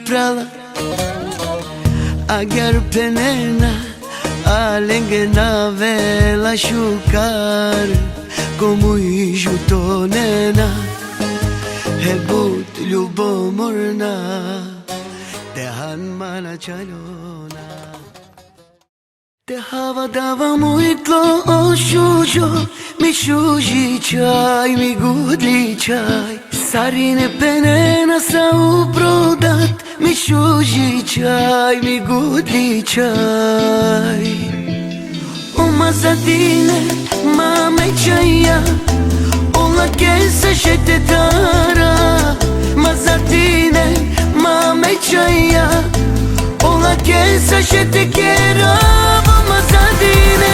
prala agar penena alenge na vela shukar como ijutonena hebut ljubomorna dehan mana chalona te hava dava muito oshujo mi shuji chai mi gudli chai sarine penena sa uprodat mi shuji chai mi gudli chai o mazadine mame chaya ola kesa shete tara mazadine mame chaya ola kesa shete kera mazadine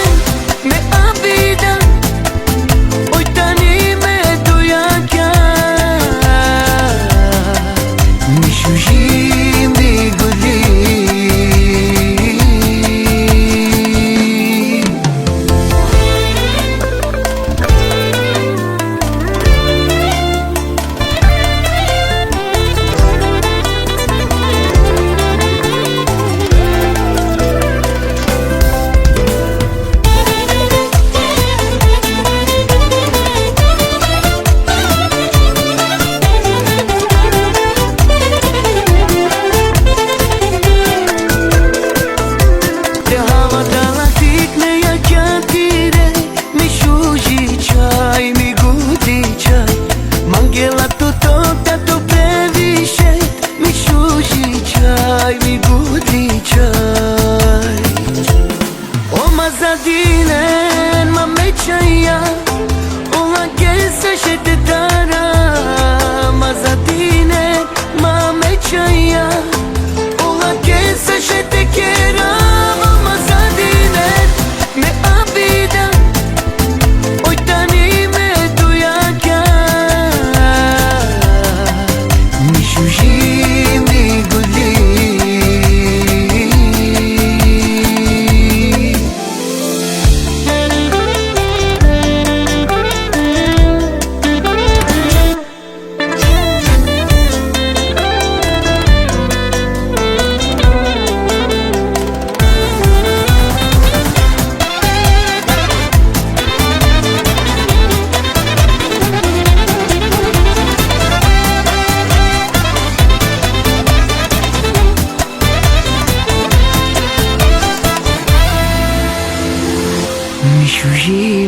me abida oi tani me doyaka mi shuji mi gudli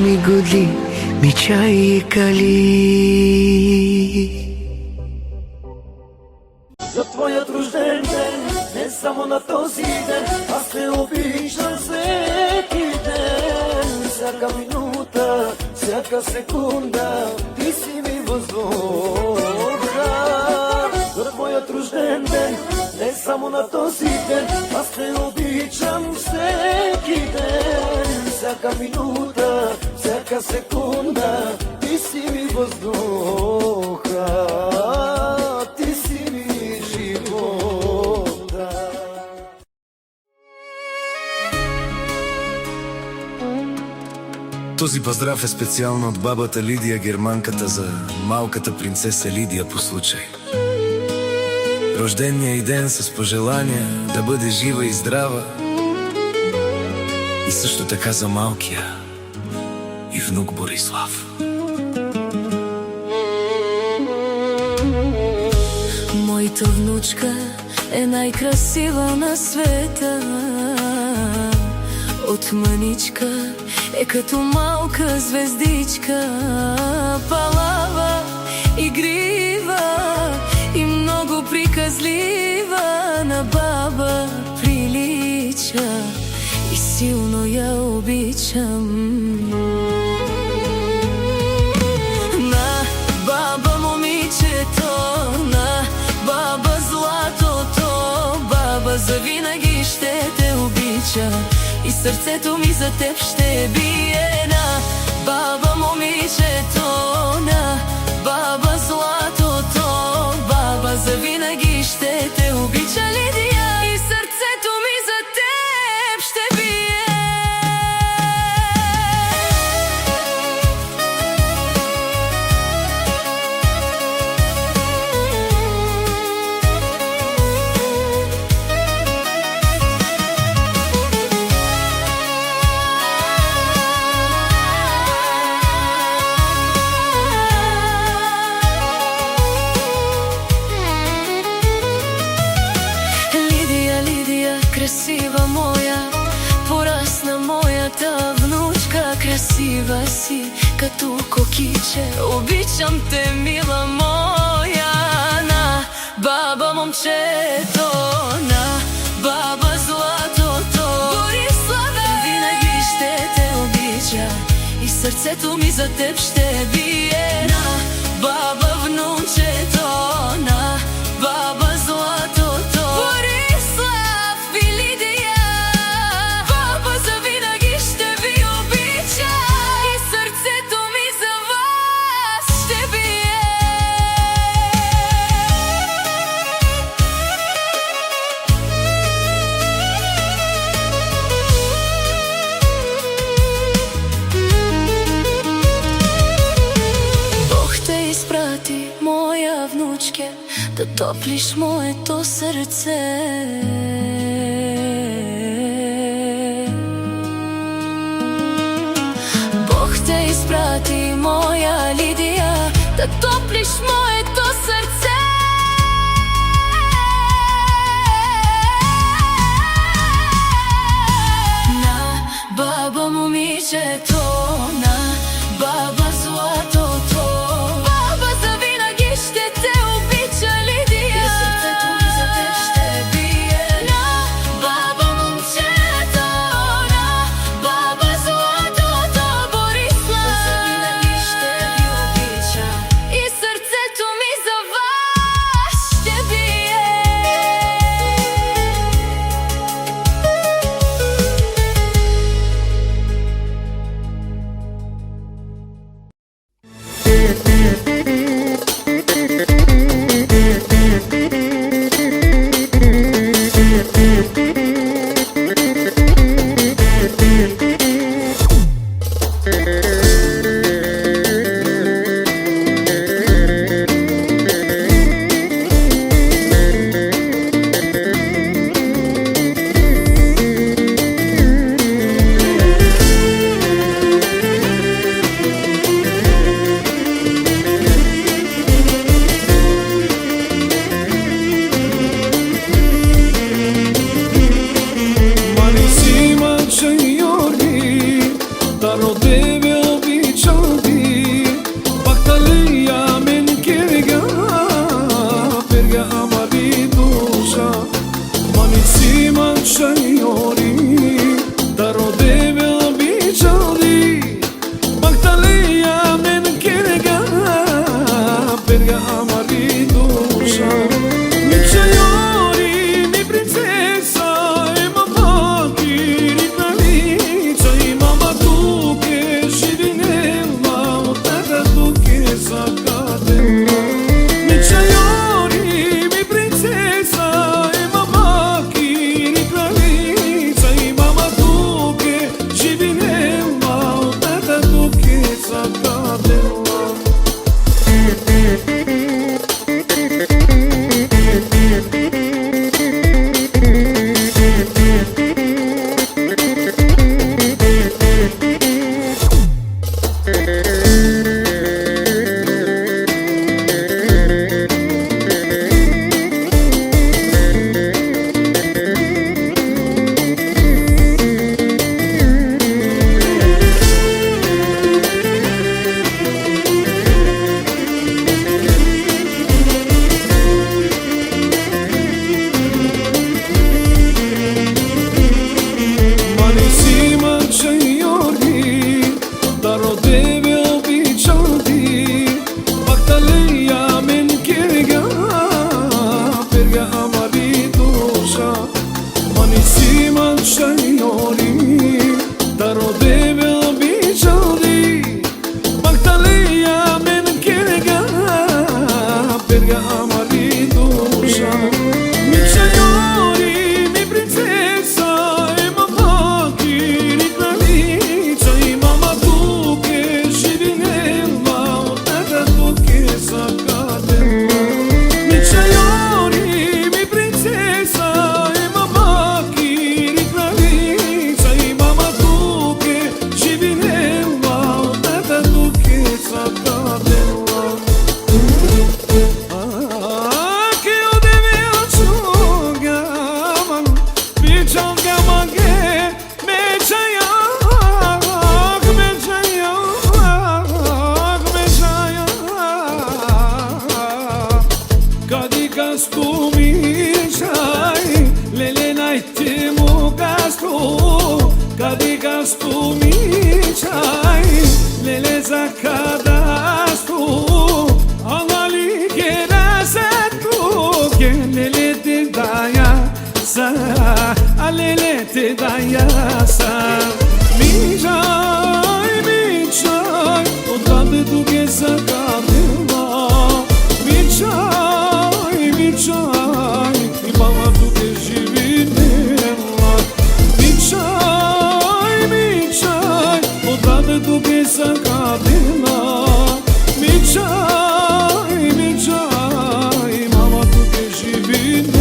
mi gudli mi chai kali. За твоят рожден ден, не само на този ден, аз те обичам всеки ден. Всяка минута, всяка секунда, ти си ми въздуха. За твоят рожден ден, не само на този ден, аз те обичам всеки ден. Всяка минута, всяка секунда, ти си ми въздуха. Ти си ми живота. Този поздрав е специално от бабата Лидия, германката, за малката принцеса Лидия по случай. Рождения й ден с пожелания да бъде жива и здрава. И също така за малкия и внук Борислав. Моята внучка е най-красива на света. От мъничка е като малка звездичка, палава, игрива и много приказлива, на баба прилича и силно я обичам. На баба момичето, на баба златото, баба завинаги ще те обича и сърцето ми за теб ще бие. На баба момичето, на баба златото, баба завинаги ще те обича, Лидия, и сърцето ми за теб ще бие. красива моя, порасна моята внучка. Красива си като кокиче, обичам те, мила моя. На баба момчето, на баба златото, Бориславе, винаги ще те обича и сърцето ми за теб ще бие. На баба внучето, на баба златото, Борислав и Лидия, баба завинаги ще ви обича и сърцето ми за вас ще бие. Бог те изпрати, моя внучке, да топлиш моето сърце. Бог те изпрати, моя Лидия, да топлиш моето сърце. На баба момичето, на баба златото, баба завинаги ще те обича, Лидия, и сърцето ми за теб ще бие. На баба момчето, на баба златото, Борислав завинаги ще ви обича и сърцето ми за вас ще бие. gastu miçay Lele naitti mu gastu Kadi gastu miçay Lele zakadastu Anali gerasetu Lele te daya sa Alele te daya sa Miçay miçay Odrade tu gesa kadima Miçay miçay Mama tu te živinela Miçay miçay Odrade tu gesa kadima Miçay miçay Mama tu te živinela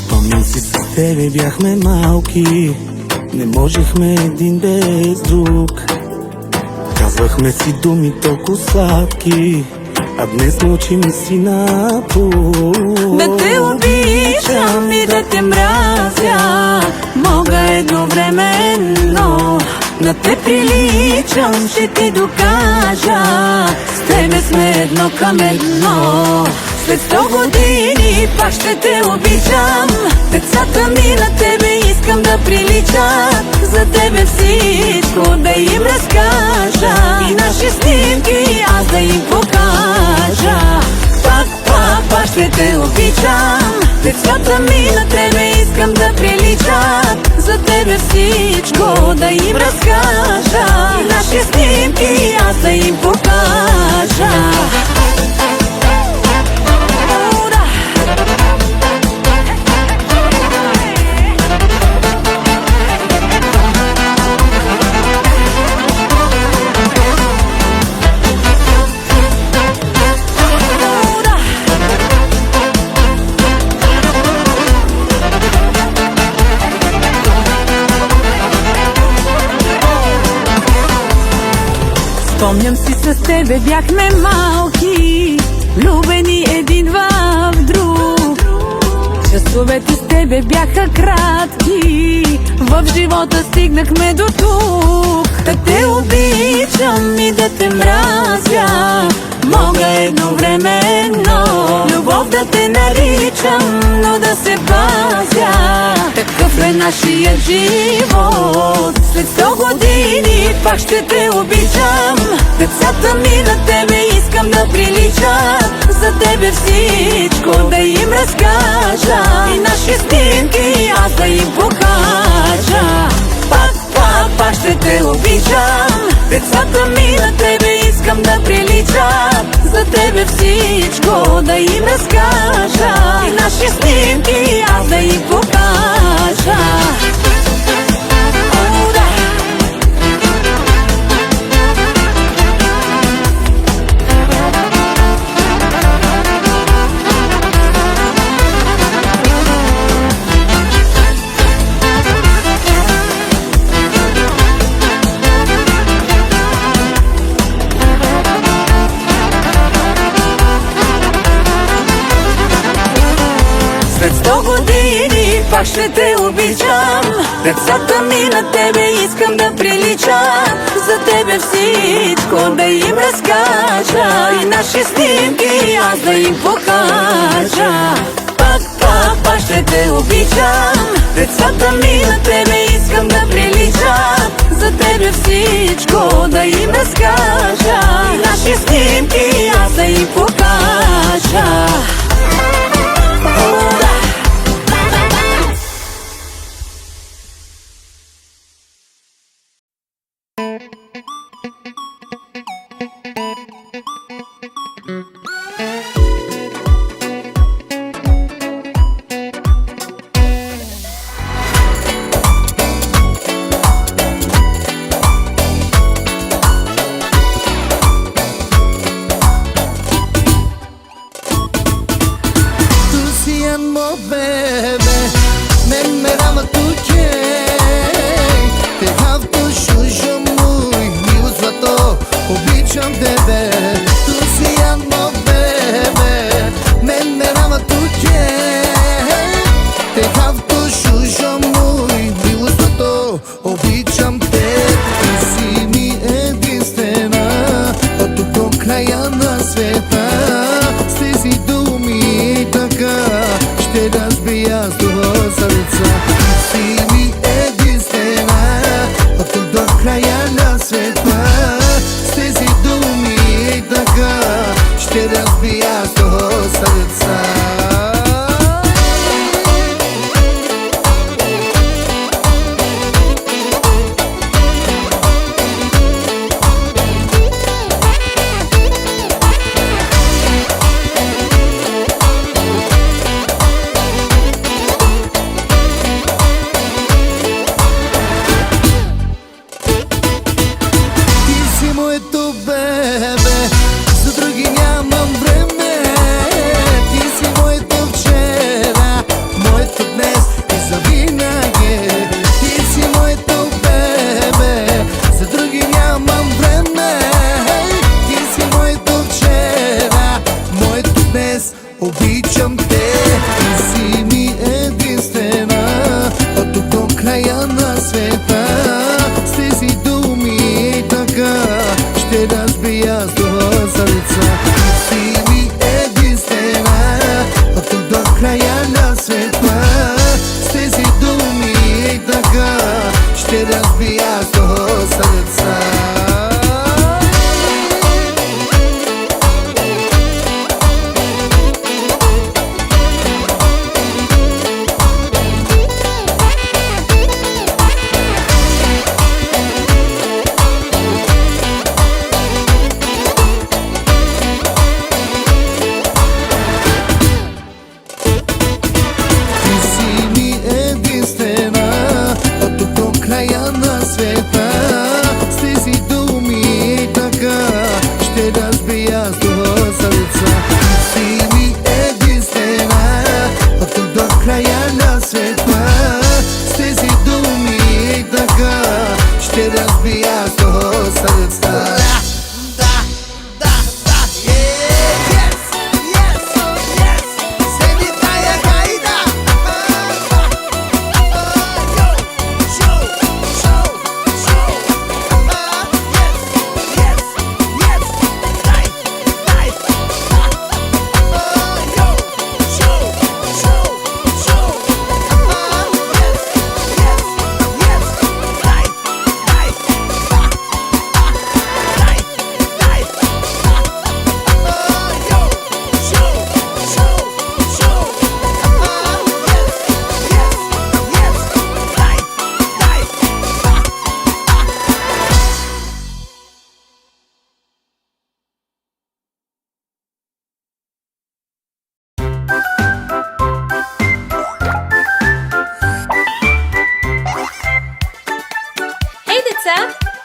Спомням си, с тебе бяхме малки, не можехме един без друг. Казвахме си думи толкова сладки, а днес мълчим и си напук. Да те обичам и да те мразя, мога едновременно. На те приличам, ще ти докажа, с тебе сме едно към едно. След 100 години пак ще те обичам. Децата ми на тебе искам да приличат. За тебе всичко да им разкажа и наши снимки аз да им покажа. Пак ще те обичам. Децата ми на тебе искам да приличат. За тебе всичко да им разкажа и наши снимки аз да им покажа. Спомням си, с тебе бяхме малки, влюбени един в друг. Часовете с тебе бяха кратки, в живота стигнахме до тук. Да те обичам и да те мразя, мога едновременно. Любов да те наричам, но да се пазя. Такъв е нашия живот. След 100 години пак ще те обичам. Децата ми на тебе искам да приличат. За тебе всичко да им разкажа и наши снимки аз да им покажа. Пак ще те обичам. Децата ми на тебе искам да приличат. За тебе всичко да им разкажа и наши снимки аз да им покажа. След 100 години пак ще те обичам. Децата ми на тебе искам да приличат. За тебе всичко да им разкажа и наши снимки аз да им покажа. Пак ще те обичам. Децата ми на тебе искам да приличат. За тебе всичко да им разкажа и наши снимки аз да им покажа. Bebe, me dava tu che обичам тебе. Tu si amo bebe, мен ме рама туче. Те хавто шушо мой, милостното, обичам те. Ти си ми единствена, от тук до края на света. С тези думи така ще разбия с това сърца. Ти си ми единствена, от тук до края на света. С тези думи така ще разбия с това сърца. Моето бебе, за други нямам време. Ти си моето вчера, моето днес и завинаги. Ти си моето бебе, за други нямам време. Ти си моето вчера, моето днес, обичам те. Ти си ми единствена, от тук до края на света. С тези думи така ще разбия с това сърца. Ти си ми единствена, от тук до края на света. С тези думи така ще разбия с това сърца. Ще разбия с това сърца.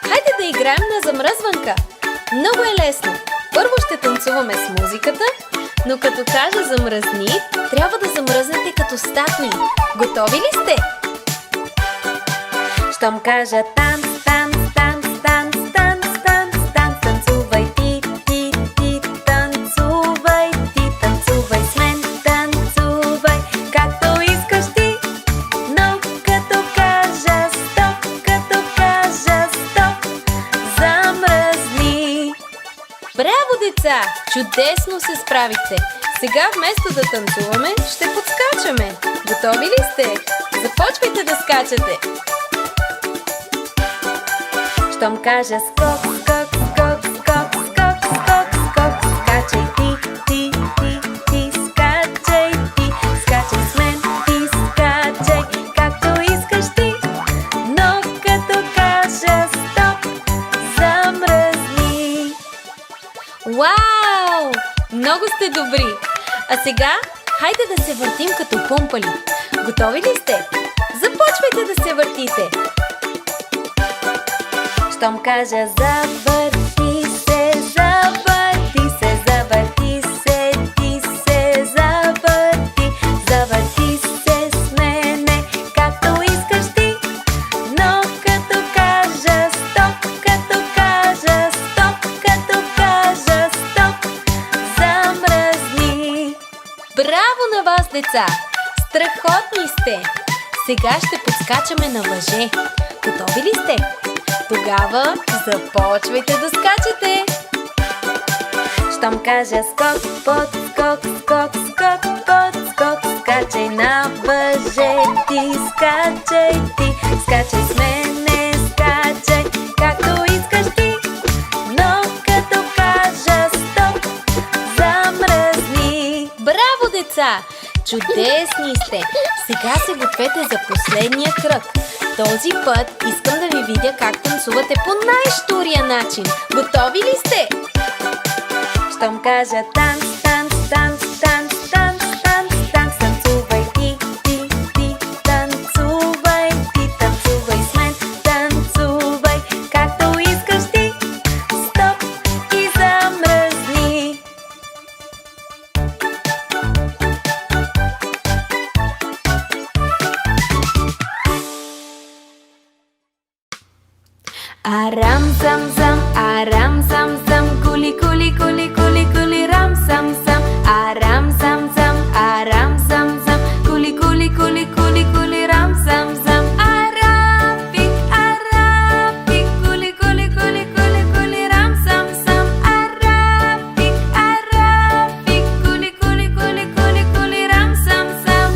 Хайде да играем на замръзванка! Много е лесно! Първо ще танцуваме с музиката, но като кажа замръзни, трябва да замръзнете като статуи. Готови ли сте? Щом кажа танц, танц, танц, танц, танц, танц, танц, танцувай ти, ти, ти, танцувай ти, танцувай с мен, танцувай както искаш ти. Но като кажа стоп, като кажа стоп, замръзни. Браво, деца! Чудесно се справихте! Сега вместо да танцуваме, ще подскачаме. Готови ли сте? Започвайте да скачате! Щом кажа скок, скок, скок, скок, скок, скок, скок, скачай ти, ти, ти, ти, скачай ти, скачай с мен, ти скачай, както искаш ти. Но като кажа стоп, замръзни. Вау! Много сте добри! А сега, хайде да се въртим като пумпали. Готови ли сте? Започвайте да се въртите! Щом кажа завърти се, завърти се, завърти се, ти се завърти, завърти се с мене, както искаш ти. Но като кажа стоп, като кажа стоп, като деца! Страхотни сте! Сега ще подскачаме на въже. Готови ли сте? Тогава започвайте да скачате! Щом кажа скок, подскок, скок, скок, подскок, скачай на въже ти, скачай ти, скачай с мене, скачай, както искаш ти. Но като кажа стоп, замръзни. Браво, деца! Чудесни сте! Сега се гответе за последния кръг. Този път искам да ви видя как танцувате по най-щурия начин. Готови ли сте? Щом кажа танц, танц, танц, танц, танц, танц, танц, танцувай ти, ти, ти, танцувай ти, танцувай с мен, танцувай, както искаш ти. Стоп и замръзни. Арам зам зам, арам зам зам, кули кули кули кули кули рам зам зам, арам зам зам, арам зам зам, кули кули кули кули кули рам зам зам, арапик, кули кули кули кули кули рам зам зам, арапик, кули кули кули кули кули рам зам зам.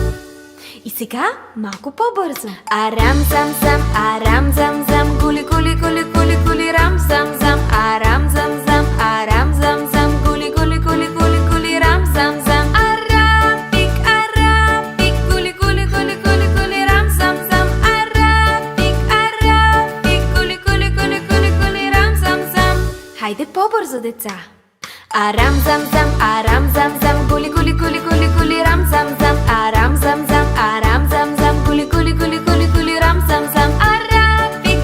И сега малко по-бързо. Арам зам зам, арам зам зам, кули кули кули кули кули рам зам зам, арам зам зам, арам зам зам, кули кули кули кули кули рам зам зам, арапик, кули кули кули кули кули рам зам зам, арапик, кули кули кули кули кули рам зам зам. Хайде по-бързо, деца. Арам зам зам, арам зам зам, кули кули кули кули кули рам зам зам, арам зам зам, арам зам зам, кули кули кули кули кули рам зам зам, арапик,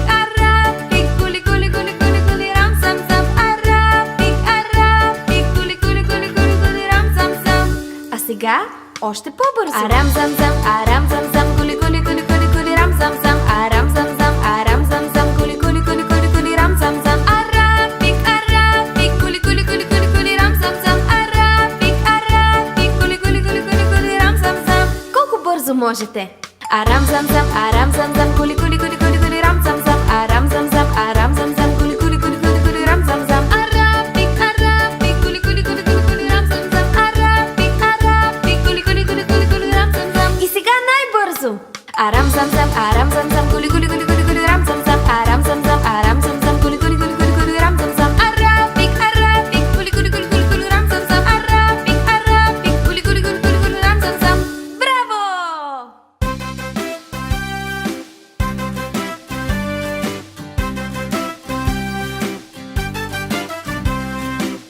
кули кули кули кули кули рам зам зам, арапик, кули кули кули кули кули рам зам зам. А сега още по-бързо. Арам зам зам, арам зам зам, кули кули кули кули кули рам зам зам, арам зам зам, арам зам зам, кули кули кули кули кули рам зам зам, арапик, кули кули кули кули кули рам зам зам, арапик, кули кули кули кули кули рам зам зам. Колко бързо можете? Арам зам зам, арам зам зам, кули кули кули кули кули рам зам зам, арам зам зам, арам зам зам, кули кули кули кули кули рам зам зам, арапик, кули кули кули кули кули рам зам зам, арапик, кули кули кули кули кули рам зам зам. И сега най-бързо. Арам зам зам, арам зам зам, кули кули кули кули кули рам зам зам, арам зам зам, арам зам зам, кули кули кули кули кули рам зам зам, арапик, кули кули кули кули кули рам зам зам, арапик, кули кули кули кули кули рам зам зам. Браво!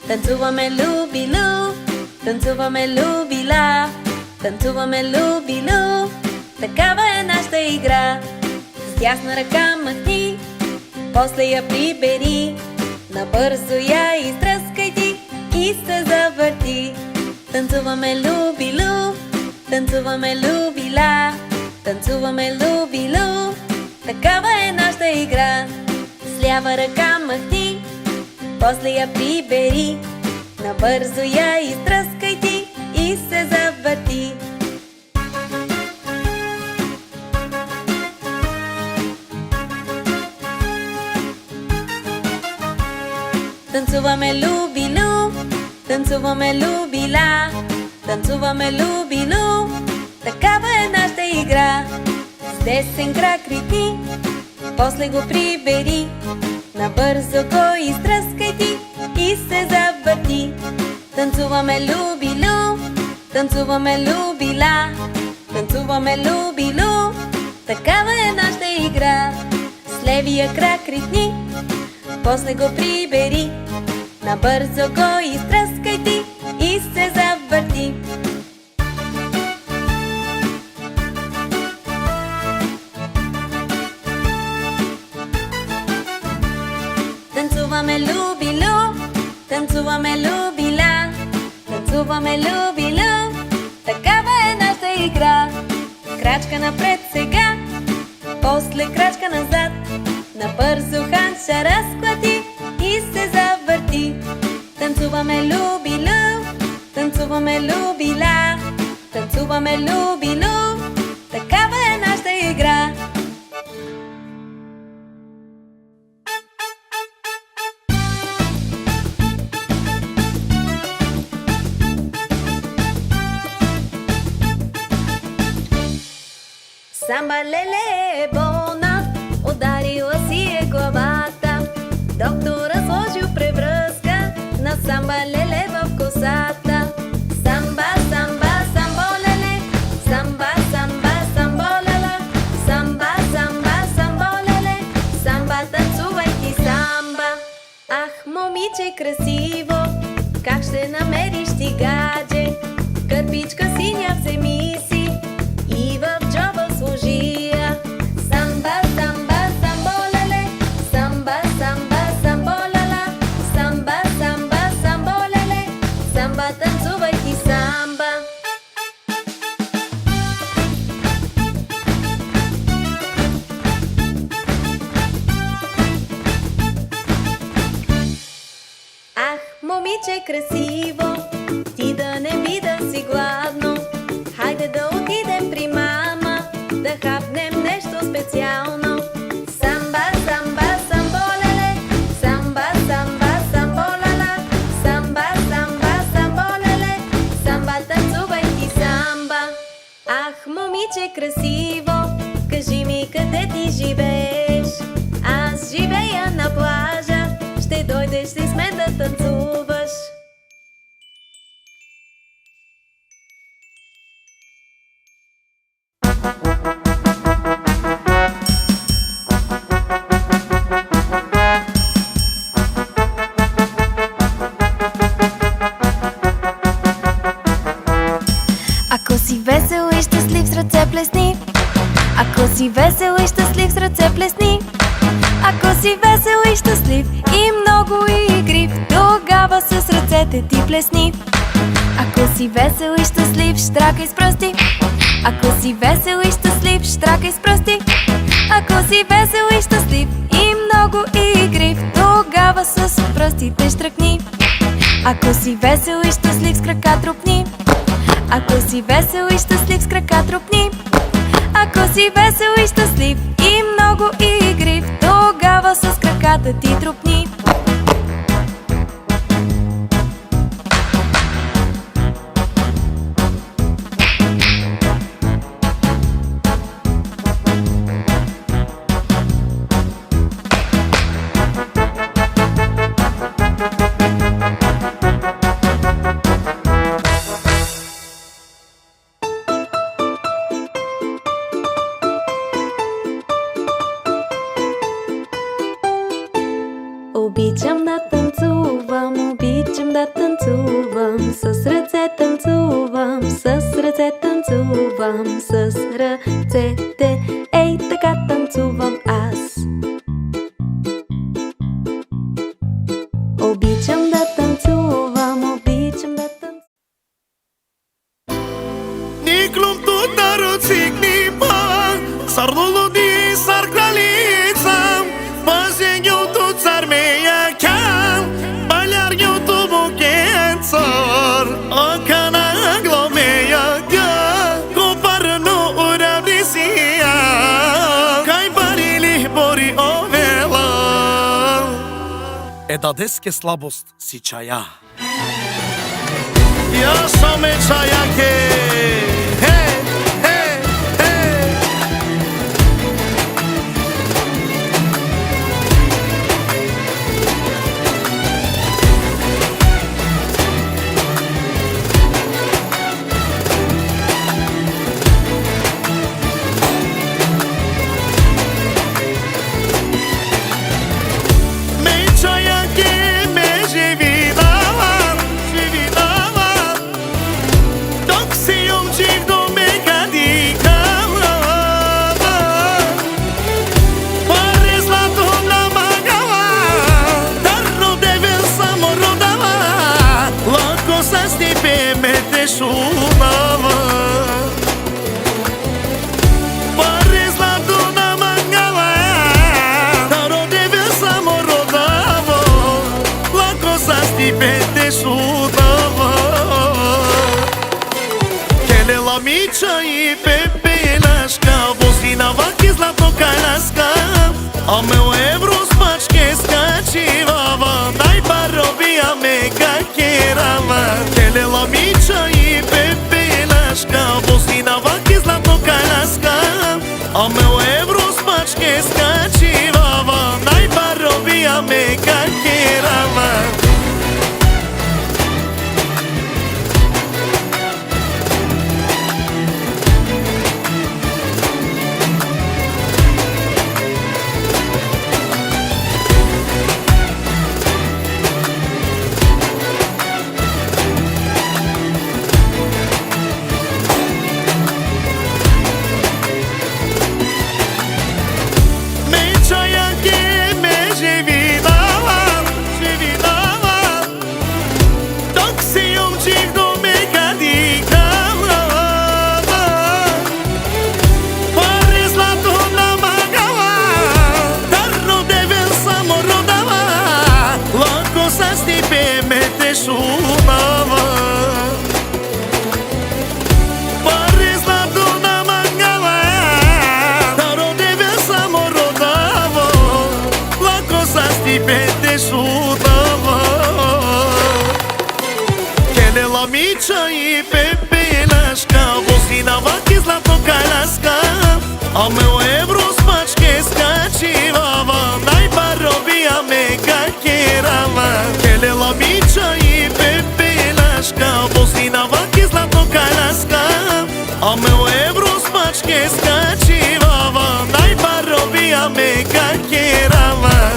Танцуваме любилу, танцуваме любила, танцуваме любилу, такава е нашата игра. С дясна ръка махни, после я прибери, набързо я изтръскай ти и се завърти. Танцуваме любилу, танцуваме любила, танцуваме любилу, такава е нашата игра. С лява ръка махни, после я прибери, набързо я изтръскай ти и се завърти. Танцуваме любилу, танцуваме любила, танцуваме любилу, такава е нашата игра. С десен крак ритни, после го прибери, набързо го изтръскай ти и се завърти. Танцуваме любилу, танцуваме любила, танцуваме любилу, такава е нашата игра. С левия крак ритни, после го прибери, набързо го изтръскай ти и се завърти. Танцуваме любилу, танцуваме любила, танцуваме любилу, такава е нашата игра. Крачка напред сега, после крачка назад, набързо ханша разклати и се завърти. Танцуваме любилу, танцуваме любила, танцуваме ме люби, люб, такава е нашата игра. Самба леле е болна, ударила си е главата. Доктора сложил превръзка на самба леле в косата. Самба, самба, самбо леле, самба, самба, самбо лела, самба, самба, самбо леле, самба, танцувай ти самба. Ах, момиче красиво, как ще намериш ти гадже? Кърпичка синя вземи си и в джоба сложи я. Самба, самба, самбо леле, самба, самба, самбо лела, самба, самба, самбо леле, самба, танцувай ти самба. Ах, момиче красиво, ти да не би да си гладно. Хайде да отидем при мама, да хапнем нещо специално. Самба, самба, самбо леле, самба, самба, самбо лела, самба, самба, самбо леле, самба, танцувай ти самба. Ах, момиче красиво, кажи ми къде ти живееш? Аз живея на плажа, ще дойдеш ли с мен да танцуваш? Ако си весел и щастлив, с ръце плесни. Ако си весел и щастлив, с ръце плесни. Ако си весел и щастлив и много игрив, тогава с ръцете ти плесни. Ако си весел и щастлив, щракай с пръсти. Ако си весел и щастлив, щракай с пръсти. Ако си весел и щастлив и много игрив, тогава с пръстите щракни. Ако си весел и щастлив, с крака тропни. Ако си весел и щастлив, с крака тропни. Ако си весел и щастлив и много игрив, тогава с краката ти тропни. Обичам да танцувам, обичам да танцувам, с ръце танцувам, с ръце танцувам, с ръцете, ей така танцувам аз. Обичам да танцувам, обичам да танцувам. Niklum tu darucik nipa, sarlulu di sar kralicam, bazin eu tu car meia cam, baljar eu tu bukencar, akana glomeia ga, compara no uravdisia, kaj barili bori ovela. Е да деske слабост си чая. Ja sam e čajake, hej, hej, hej. Me čajake me živi davan, živi davan, dok si umđih do mega dikala. Pare zlato namagala, dar rodevil samo rodala, lako sa stipe me te šunava. Pare zlato namagala, dar rodevil samo rodava, lako sa stipe te šunava. Мича и пепелашка, вози на ваки златокаляска, а meu евро спачке скачивава, най-баробия ме какерава. Телела мича и пепелашка, вози на ваки златокаляска, а meu евро спачке скачивава, най-баробия ме какерава. Мича и пепелашка, вози на ваки златокаляска, а meu евро спачке скачивава, най-баробия ме какерава. Келела мича и пепелашка, вози на ваки златокаляска, а meu евро спачке скачивава, най-баробия ме какерава.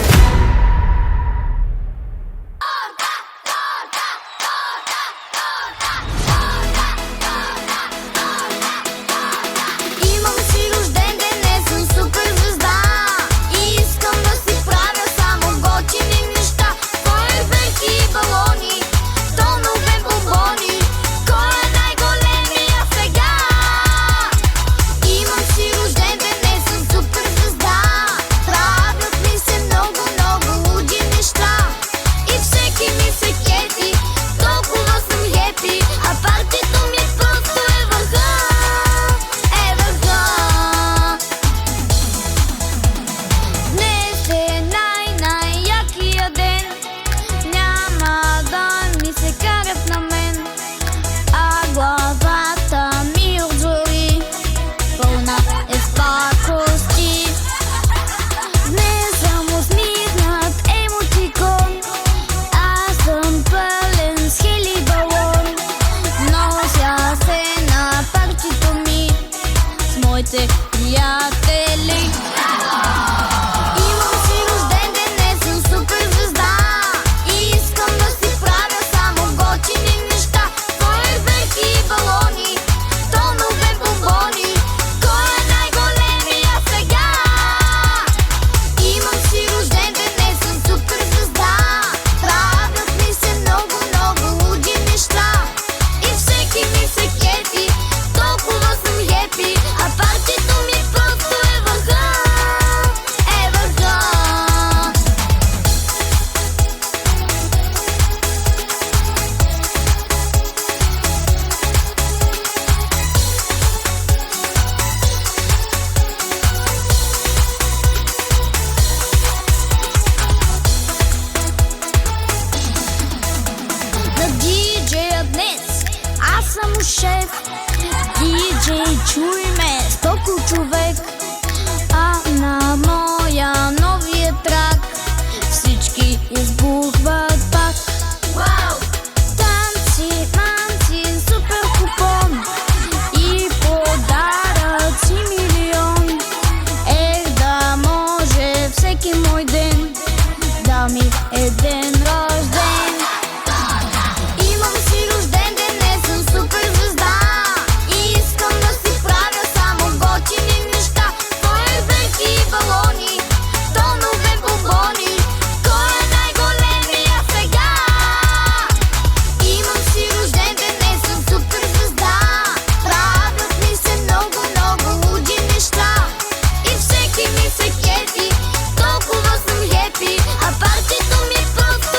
Толкова съм хепи, а партито ми просто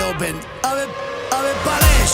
Leo Band. Ave Paleș.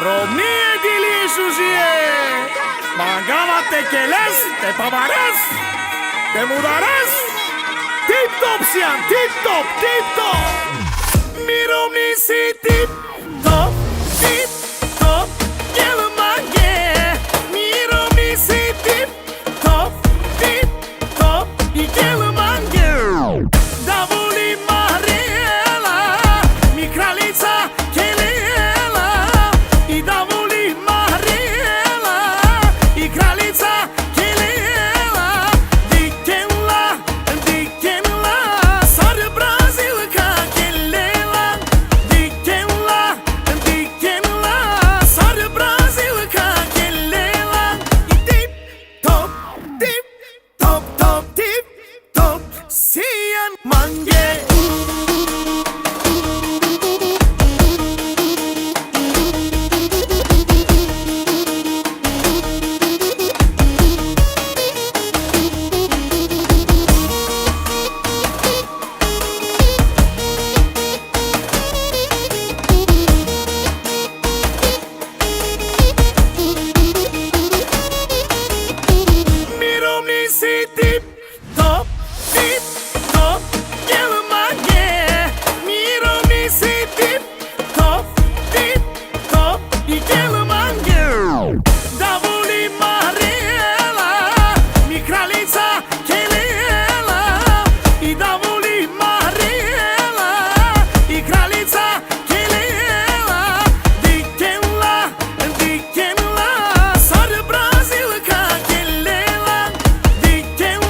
Romnie dilijuje, mangala te keles, te pavares, te mudares, tip top sian, tip top, tip top. Mi romni si tip top, el mange. Mi romni si tip top, el mange. Da voli Mariela, mi kraljica Kelela. I da voli Mariela, i kraljica Kelela. Dikenla, sarı Brazilka Kelela. Dikenla, sarı Brazilka Kelela. I tip top, tip top, siyan mange. Si tip top, el mange. Miro mi si tip top, el mange. Da voli Mariela, mi kraljica Kelela. I da voli Mariela, i kraljica Kelela. Dikenla, sarı Brazilka Kelela. Dikenla,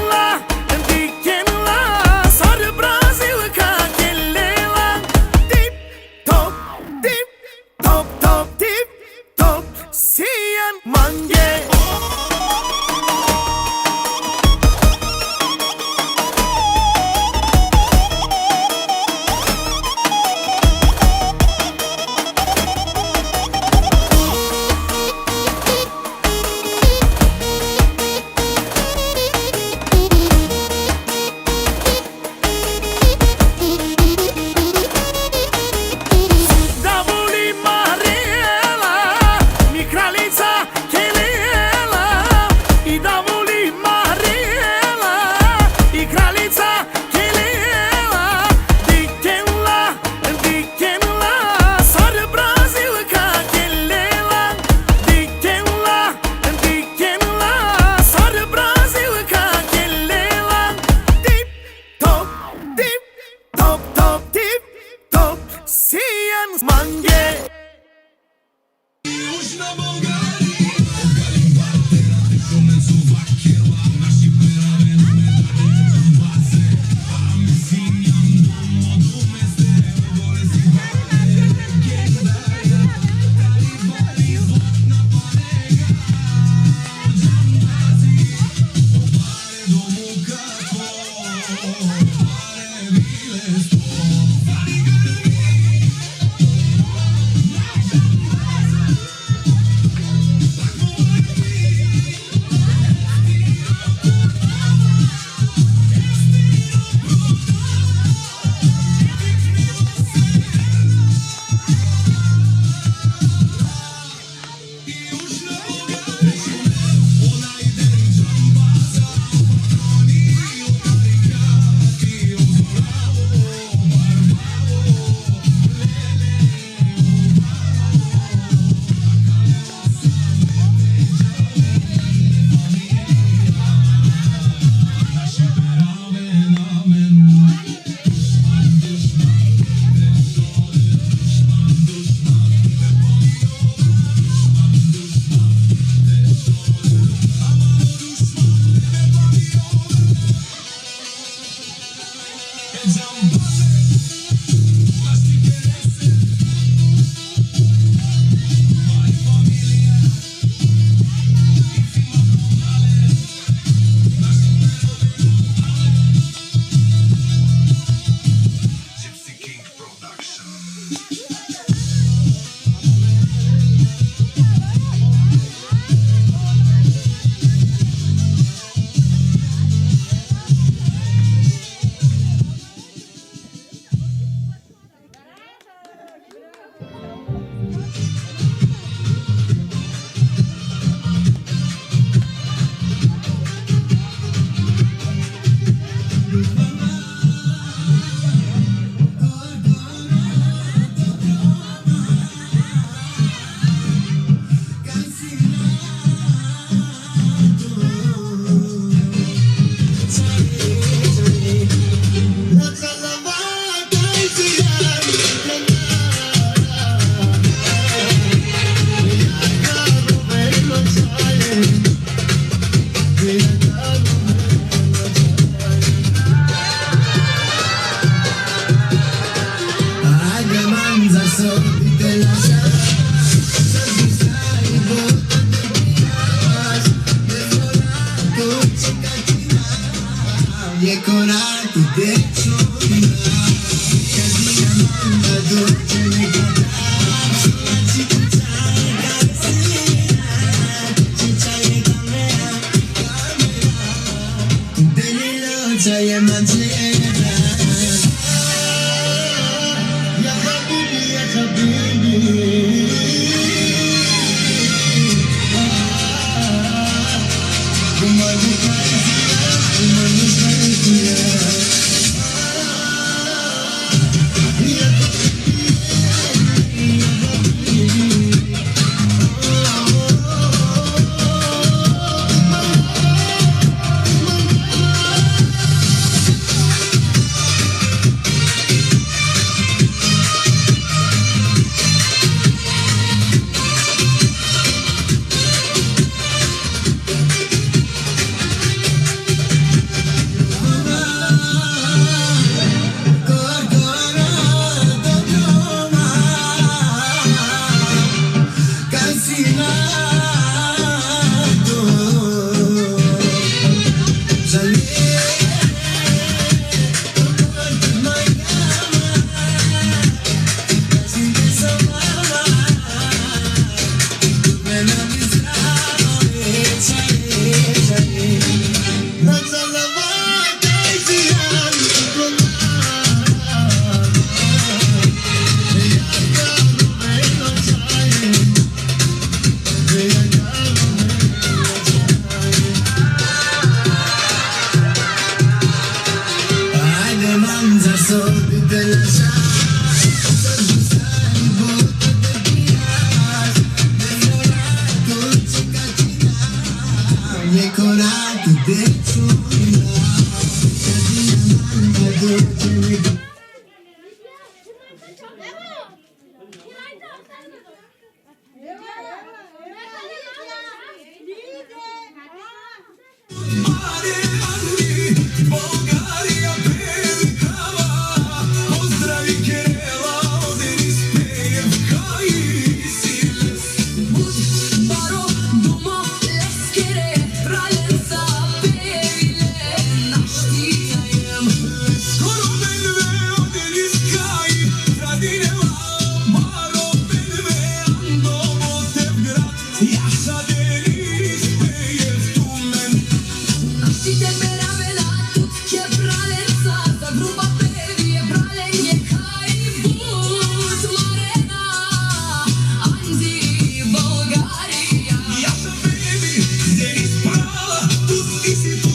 Easy